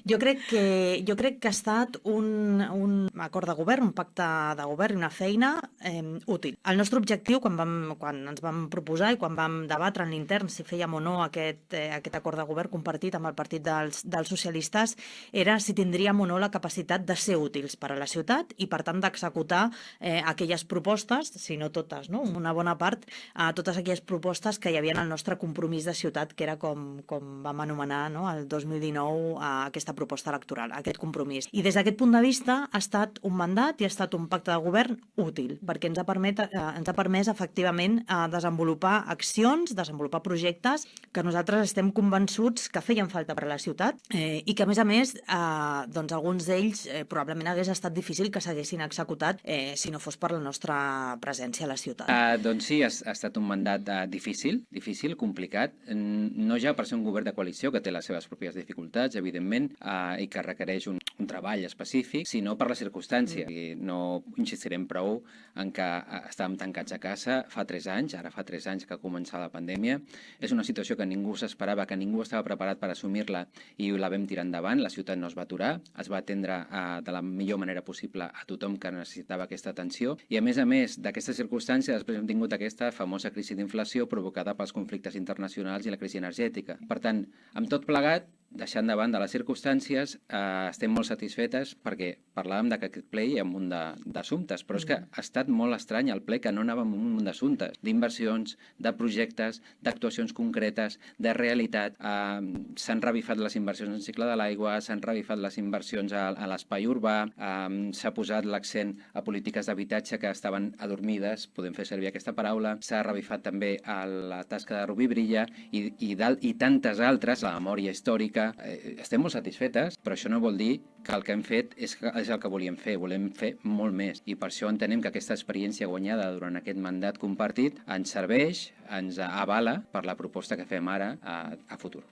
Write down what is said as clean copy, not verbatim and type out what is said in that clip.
Jo crec que ha estat un acord de govern, un pacte de govern i una feina útil. El nostre objectiu, quan ens vam proposar i quan vam debatre en l'intern si fèiem o no aquest acord de govern compartit amb el Partit dels Socialistes, era si tindríem o no la capacitat de ser útils per a la ciutat i, per tant, d'executar aquelles propostes, si no totes, no? Una bona part, totes aquelles propostes que hi havia en el nostre compromís de ciutat, que era com vam anomenar, no, el 2019 aquesta proposta electoral, aquest compromís. I des d'aquest punt de vista ha estat un mandat i ha estat un pacte de govern útil, perquè ens ha permès efectivament desenvolupar accions, desenvolupar projectes que nosaltres estem convençuts que feien falta per a la ciutat i que, a més, doncs alguns d'ells probablement hagués estat difícil que s'haguessin executat si no fos per la nostra presència a la ciutat. Doncs sí, ha estat un mandat difícil, complicat, no ja per ser un govern de coalició que té les seves pròpies dificultats, evidentment, i que requereix un treball específic, sinó per la circumstància. I no insistirem prou en que estàvem tancats a casa fa 3 anys, ara fa 3 anys que ha començat la pandèmia. És una situació que ningú s'esperava, que ningú estava preparat per assumir-la i la vam tirar endavant. La ciutat no es va aturar, es va atendre de la millor manera possible a tothom que necessitava aquesta atenció. I a més d'aquesta circumstància, després hem tingut aquesta famosa crisi d'inflació provocada pels conflictes internacionals i la crisi energètica. Per tant, amb tot plegat, deixant de banda les circumstàncies, estem molt satisfetes perquè parlàvem que aquest ple hi ha un munt d'assumptes, però és que ha estat molt estrany el ple que no anàvem amb un munt d'assumptes, d'inversions, de projectes, d'actuacions concretes, de realitat. S'han revifat les inversions en cicle de l'aigua, s'han revifat les inversions a l'espai urbà, s'ha posat l'accent a polítiques d'habitatge que estaven adormides, podem fer servir aquesta paraula, s'ha revifat també a la tasca de Rubí Brilla i tantes altres, la memòria històrica. Estem molt satisfetes, però això no vol dir que el que hem fet és el que volem fer molt més. I per això entenem que aquesta experiència guanyada durant aquest mandat compartit ens serveix, ens avala per la proposta que fem ara a futur.